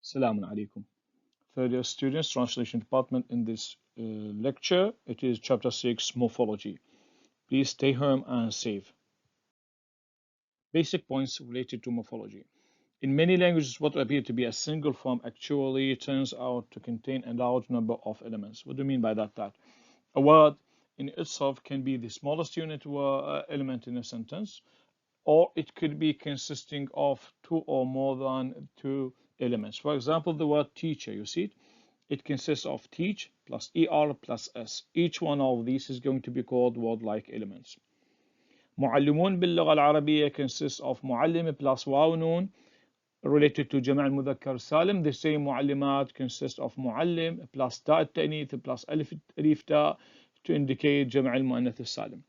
Assalamu alaikum. Third year students, translation department in this lecture. It is chapter 6, morphology. Please stay home and safe. Basic points related to morphology. In many languages, what appear to be a single form actually turns out to contain a large number of elements. What do you mean by that? That a word in itself can be the smallest unit element in a sentence, or it could be consisting of two or more than two elements. For example, the word teacher, you see it? It consists of teach plus er plus s. Each one of these is going to be called word-like elements. معلمون باللغة العربية consists of معلم plus واو نون related to جمع المذكر سالم. The same معلمات consists of معلم plus تاء التأنيث plus ألف تاء to indicate جمع المؤنث السالم.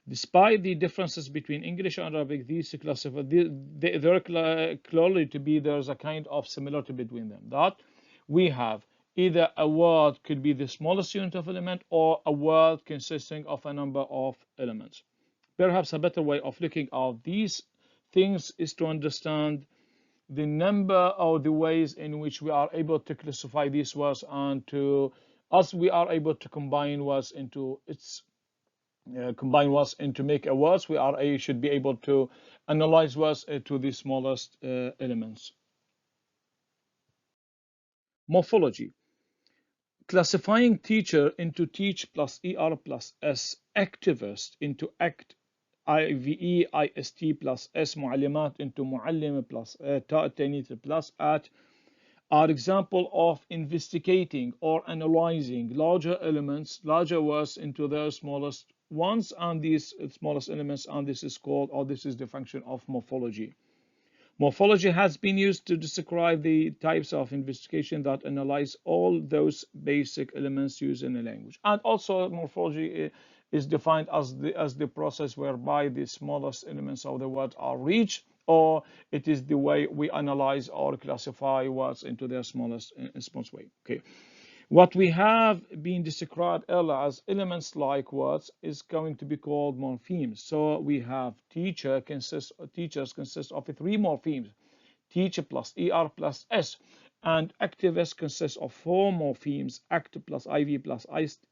Despite the differences between English and Arabic, these classify they're clearly to be there's a kind of similarity between them. That we have either a word could be the smallest unit of element or a word consisting of a number of elements. Perhaps a better way of looking at these things is to understand the number or the ways in which we are able to classify these words and to as we are able to combine words into and to make a words, should be able to analyze words to the smallest elements. Morphology. Classifying teacher into teach plus er plus s, activist into act IVE IST plus s, معلمات into معلم plus تاء التانيث plus at are example of investigating or analyzing larger elements, larger words into their smallest ones and these smallest elements, and this is called, or this is the function of morphology. Morphology has been used to describe the types of investigation that analyze all those basic elements used in a language. And also morphology is defined as the process whereby the smallest elements of the word are reached, or it is the way we analyze or classify words into their smallest way. Okay. What we have been described earlier as elements like words is going to be called morphemes. So we have teachers consist of three morphemes: teacher plus er plus s, and activist consists of four morphemes: act plus iv plus ist,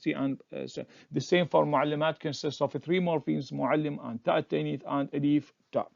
and the same for معلمات consists of three morphemes: معلم and ta التانيث and alif ta.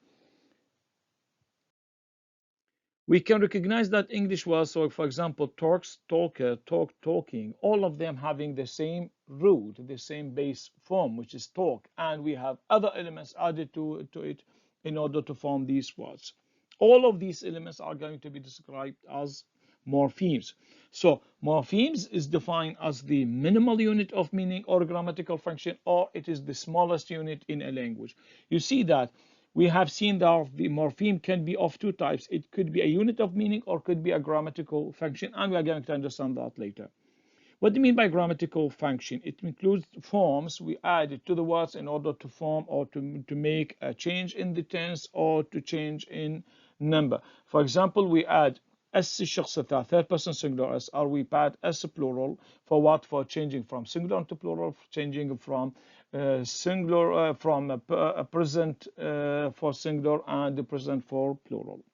We can recognize that English words, so for example, talks, talker, talk, talking, all of them having the same root, the same base form, which is talk, and we have other elements added to it in order to form these words. All of these elements are going to be described as morphemes. So morphemes is defined as the minimal unit of meaning or grammatical function, or it is the smallest unit in a language. You see that we have seen that the morpheme can be of two types. It could be a unit of meaning or could be a grammatical function, and we are going to understand that later. What do you mean by grammatical function? It includes forms we add to the words in order to form or to make a change in the tense or to change in number. For example, we add S الشخص الثالث, third person singular S, or we add S plural for what? For changing from singular to plural, changing from singular from a present for singular and the present for plural.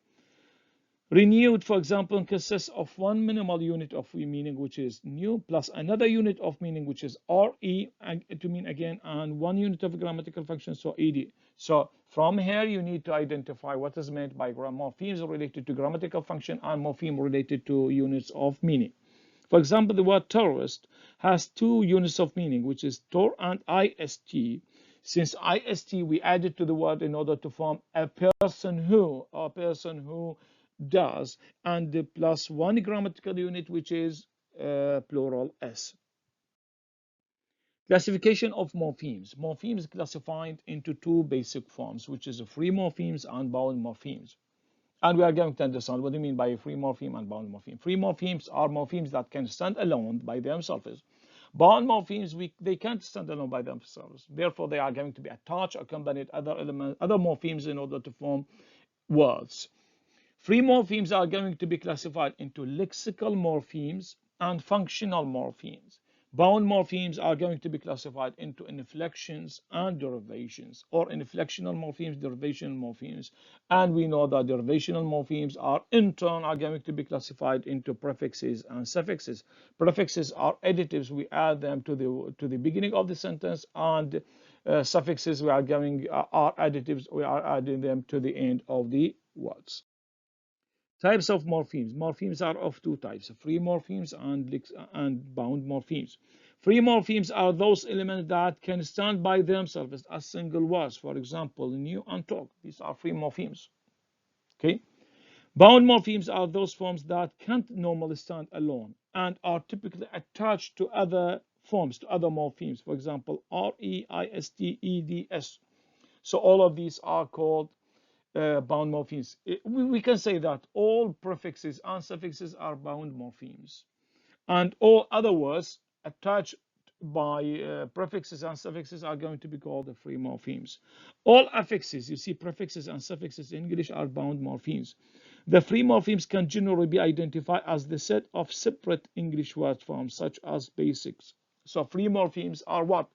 Renewed, for example, consists of one minimal unit of meaning, which is new, plus another unit of meaning, which is re, to mean again, and one unit of grammatical function, so ed. So from here, you need to identify what is meant by morphemes related to grammatical function and morpheme related to units of meaning. For example, the word terrorist has two units of meaning, which is tor and ist. Since ist we added to the word in order to form a person who does, and the plus one grammatical unit, which is plural s. Classification of morphemes. Morphemes classified into two basic forms, which is free morphemes and bound morphemes. And we are going to understand what do you mean by a free morpheme and bound morpheme. Free morphemes are morphemes that can stand alone by themselves. Bound morphemes, they can't stand alone by themselves. Therefore, they are going to be attached, accompanied other morphemes in order to form words. Free morphemes are going to be classified into lexical morphemes and functional morphemes. Bound morphemes are going to be classified into inflections and derivations, or inflectional morphemes, derivational morphemes. And we know that derivational morphemes are in turn are going to be classified into prefixes and suffixes. Prefixes are additives. We add them to the beginning of the sentence, and suffixes we are going are additives. We are adding them to the end of the words. Types of morphemes. Morphemes are of two types, free morphemes and bound morphemes. Free morphemes are those elements that can stand by themselves as single words. For example, new and talk. These are free morphemes. Okay. Bound morphemes are those forms that can't normally stand alone and are typically attached to other forms, to other morphemes. For example, R, E, I, S, T, E, D, S. So all of these are called bound morphemes. We can say that all prefixes and suffixes are bound morphemes, and all other words attached by prefixes and suffixes are going to be called the free morphemes. All affixes, you see, prefixes and suffixes in English are bound morphemes. The free morphemes can generally be identified as the set of separate English word forms, such as basics. So free morphemes are what?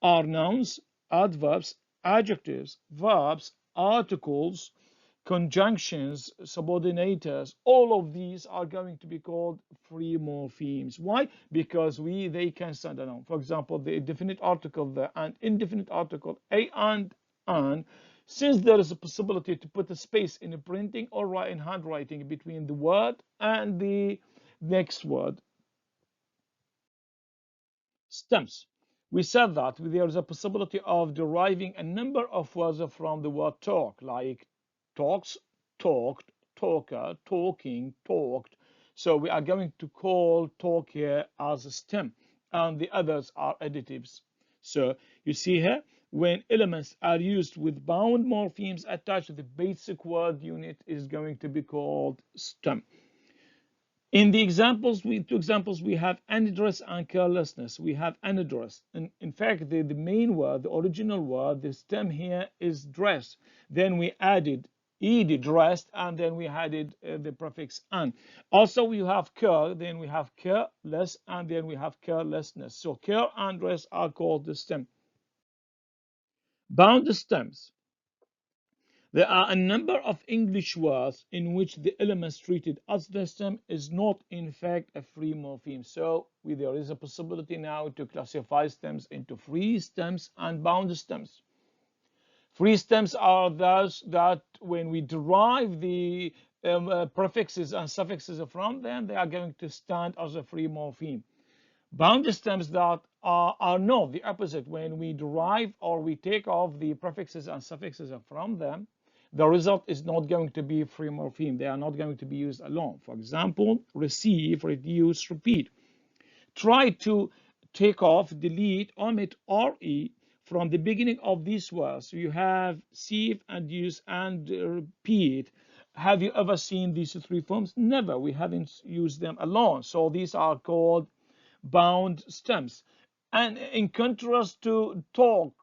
Are nouns, adverbs, adjectives, verbs, articles, conjunctions, subordinators. All of these are going to be called free morphemes. Why? Because they can stand alone. For example, the definite article, the and indefinite article, a and, since there is a possibility to put a space in a printing or in handwriting between the word and the next word. Stems. We said that there is a possibility of deriving a number of words from the word talk, like talks, talked, talker, talking, talked. So we are going to call talk here as a stem, and the others are additives. So you see here, when elements are used with bound morphemes attached to the basic word unit is going to be called stem. In the two examples, we have unaddressed and carelessness. We have unaddressed. In fact, the main word, the original word, the stem here is dress. Then we added ed, dressed, and then we added the prefix an. Also, we have care, then we have careless, and then we have carelessness. So care and dress are called the stem. Bound stems. There are a number of English words in which the elements treated as the stem is not in fact a free morpheme. So there is a possibility now to classify stems into free stems and bound stems. Free stems are those that when we derive the prefixes and suffixes from them, they are going to stand as a free morpheme. Bound stems that are not the opposite. When we derive or we take off the prefixes and suffixes from them, the result is not going to be free morpheme. They are not going to be used alone. For example, receive, reduce, repeat. Try to take off, delete, omit, re from the beginning of these words. You have sieve and use and repeat. Have you ever seen these three forms? Never. We haven't used them alone. So these are called bound stems. And in contrast to talk,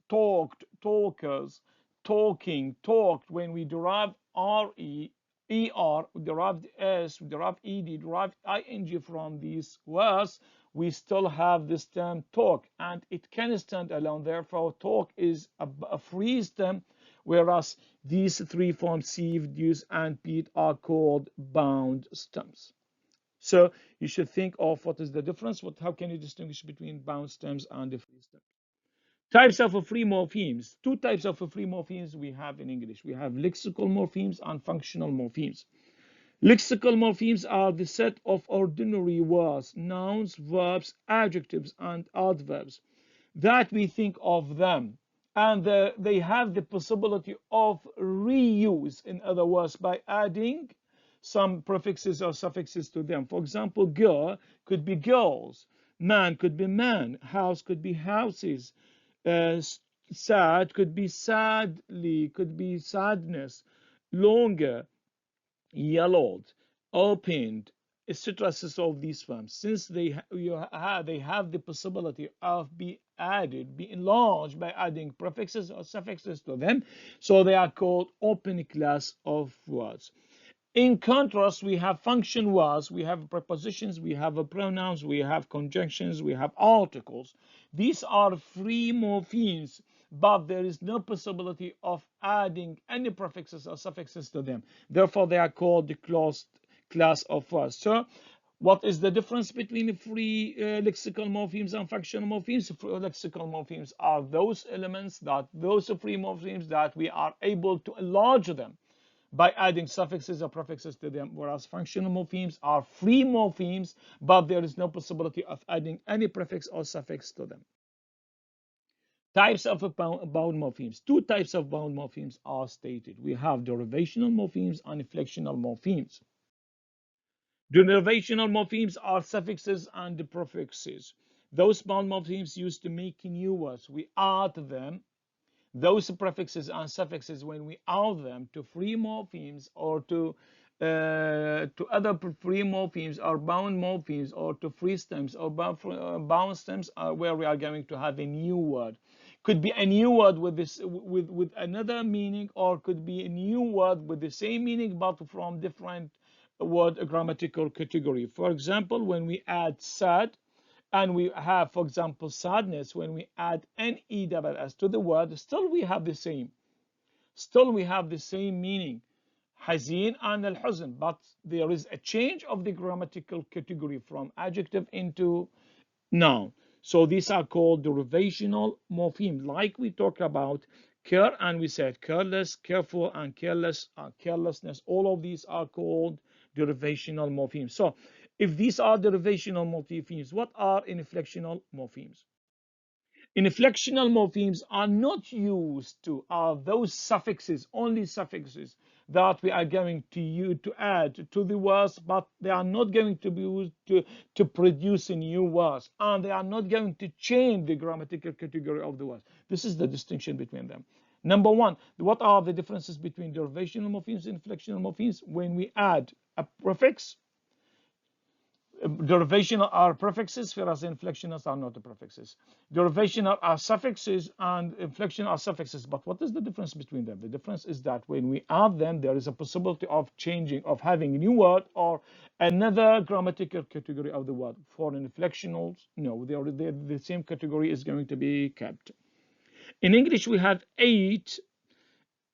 talked, talkers, talking, talked, when we derive re, er, we derived s, we derived ed, derived ing from these words, we still have the stem talk, and it can stand alone. Therefore, talk is a free stem, whereas these three forms, sieve, use, and peat, are called bound stems. So you should think of what is the difference, how can you distinguish between bound stems and the free stems. Types of free morphemes. Two types of free morphemes we have in English. We have lexical morphemes and functional morphemes. Lexical morphemes are the set of ordinary words, nouns, verbs, adjectives, and adverbs that we think of them. And they have the possibility of reuse, in other words, by adding some prefixes or suffixes to them. For example, girl could be girls, man could be man, house could be houses, uh, sad could be sadly, could be sadness, longer, yellowed, opened, etc. So of these forms, since they have the possibility of be enlarged by adding prefixes or suffixes to them, so they are called open class of words. In contrast, we have function was, we have prepositions, we have pronouns, we have conjunctions, we have articles. These are free morphemes, but there is no possibility of adding any prefixes or suffixes to them. Therefore, they are called the closed class of words. So, what is the difference between free lexical morphemes and functional morphemes? Free lexical morphemes are those elements, that those free morphemes that we are able to enlarge them by adding suffixes or prefixes to them, whereas functional morphemes are free morphemes, but there is no possibility of adding any prefix or suffix to them. Types of bound morphemes. Two types of bound morphemes are stated. We have derivational morphemes and inflectional morphemes. Derivational morphemes are suffixes and prefixes. Those bound morphemes used to make new words. We add them, those prefixes and suffixes, when we add them to free morphemes or to other free morphemes or bound morphemes or to free stems or bound stems, where we are going to have a new word. Could be a new word with this with another meaning, or could be a new word with the same meaning but from different word grammatical category. For example, when we add sad, and we have, for example, sadness, when we add NESS to the word, still we have the same meaning, hazin and al-huzn, but there is a change of the grammatical category from adjective into noun. So these are called derivational morphemes, like we talked about care, and we said careless, careful, and carelessness. All of these are called derivational morphemes. So if these are derivational morphemes, what are inflectional morphemes? Inflectional morphemes are not used to are those suffixes, only suffixes that we are going to use to add to the words, but they are not going to be used to produce a new words, and they are not going to change the grammatical category of the words. This is the distinction between them. Number one, what are the differences between derivational morphemes and inflectional morphemes? When we add a prefix, derivational are prefixes, whereas inflectionals are not the prefixes. Derivational are suffixes and inflection are suffixes. But what is the difference between them? The difference is that when we add them, there is a possibility of changing, of having a new word or another grammatical category of the word. For inflectionals, no, the same category is going to be kept. In English, we have 8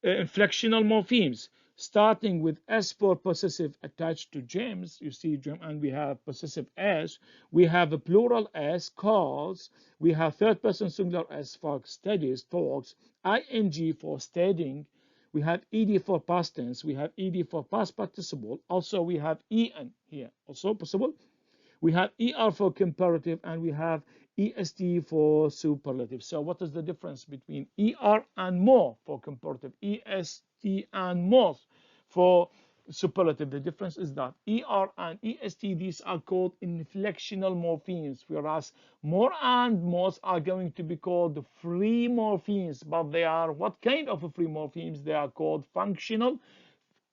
inflectional morphemes, starting with S for possessive attached to gems. You see gem, and we have possessive S. We have a plural S, calls. We have third person singular S for studies, talks. ING for studying. We have ED for past tense. We have ED for past participle. Also, we have EN here, also possible. We have ER for comparative, and we have EST for superlative. So what is the difference between ER and more for comparative, EST and more for superlative? The difference is that ER and EST, these are called inflectional morphemes, whereas more and most are going to be called free morphemes. But they are, what kind of free morphemes? They are called functional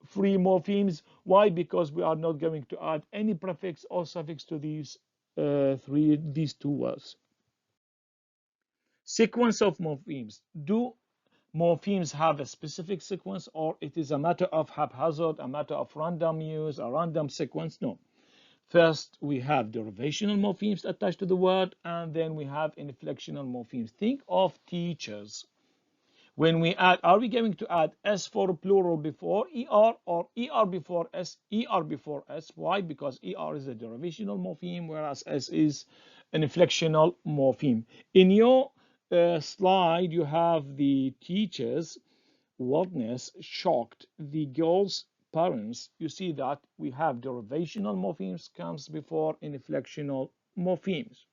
free morphemes. Why? Because we are not going to add any prefix or suffix to these two words. Sequence of morphemes. Do morphemes have a specific sequence, or it is a matter of haphazard, a matter of random use, a random sequence? No. First, we have derivational morphemes attached to the word, and then we have inflectional morphemes. Think of teachers. When we add, are we going to add S for plural before ER, or ER before S, ER before S? Why? Because ER is a derivational morpheme, whereas S is an inflectional morpheme. In your slide, you have the teachers' wildness shocked the girls' parents. You see that we have derivational morphemes comes before inflectional morphemes.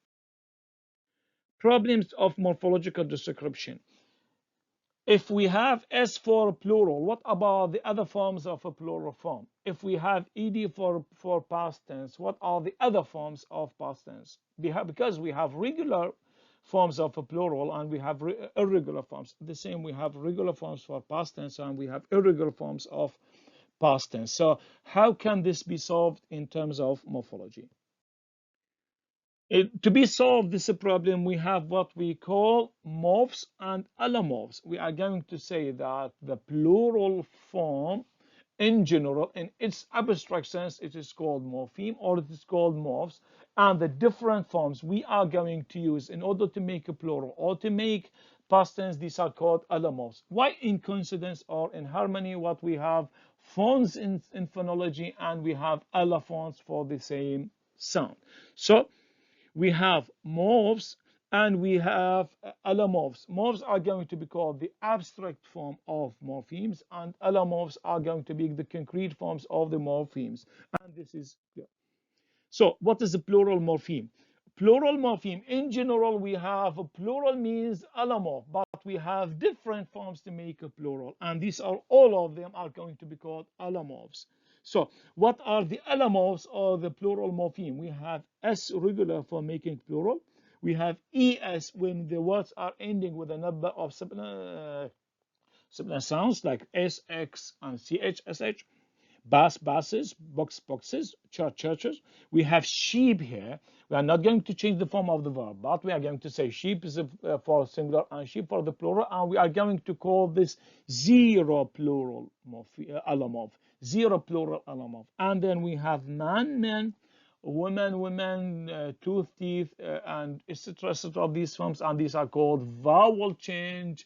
Problems of morphological description. If we have S for plural, what about the other forms of a plural form? If we have ED for past tense, what are the other forms of past tense? Because we have regular forms of a plural and we have irregular forms. The same, we have regular forms for past tense and we have irregular forms of past tense. So how can this be solved in terms of morphology? To be solved this problem, we have what we call morphs and allomorphs. We are going to say that the plural form in general, in its abstract sense, it is called morpheme or it is called morphs. And the different forms we are going to use in order to make a plural or to make past tense, these are called allomorphs. Why in coincidence or in harmony, what we have phones in phonology and we have allophones for the same sound. So we have morphs and we have allomorphs. Morphs are going to be called the abstract form of morphemes, and allomorphs are going to be the concrete forms of the morphemes. And this is clear. So what is a plural morpheme? Plural morpheme, in general, we have a plural means allomorph, but we have different forms to make a plural, and these are all of them are going to be called allomorphs. So what are the allomorphs or the plural morpheme? We have S regular for making plural. We have ES when the words are ending with a number of similar sounds like SX and CHSH. Basses, boxes, churches. We have sheep here. We are not going to change the form of the verb, but we are going to say sheep is for singular and sheep for the plural, and we are going to call this zero plural allomorph, zero plural allomorph. And then we have man, men, women, tooth, teeth, and etc. etc. These forms, and these are called vowel change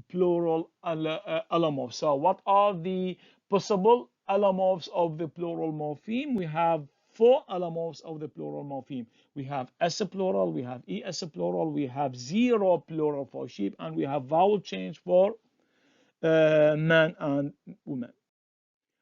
plural allomorphs. So what are the possible allomorphs of the plural morpheme? We have four allomorphs of the plural morpheme. We have S plural, we have ES plural, we have zero plural for sheep, and we have vowel change for man and woman.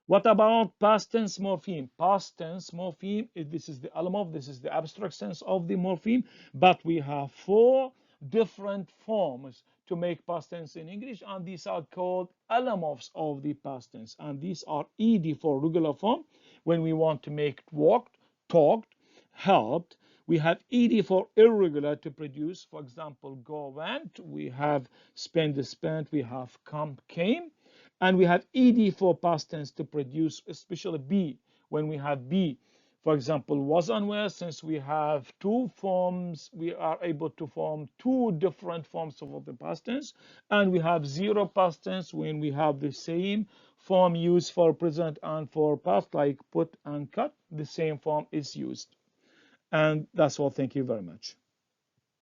What about past tense morpheme? Past tense morpheme, this is the allomorph, this is the abstract sense of the morpheme, but we have four different forms to make past tense in English, and these are called allomorphs of the past tense. And these are ed for regular form, when we want to make walked, talked, helped. We have ed for irregular to produce, for example, go, went. We have spend, spent. We have come, came. And we have ed for past tense to produce, especially be, when we have be. For example, was and were, since we have two forms, we are able to form two different forms of the past tense. And we have zero past tense when we have the same form used for present and for past, like put and cut. The same form is used. And that's all. Thank you very much.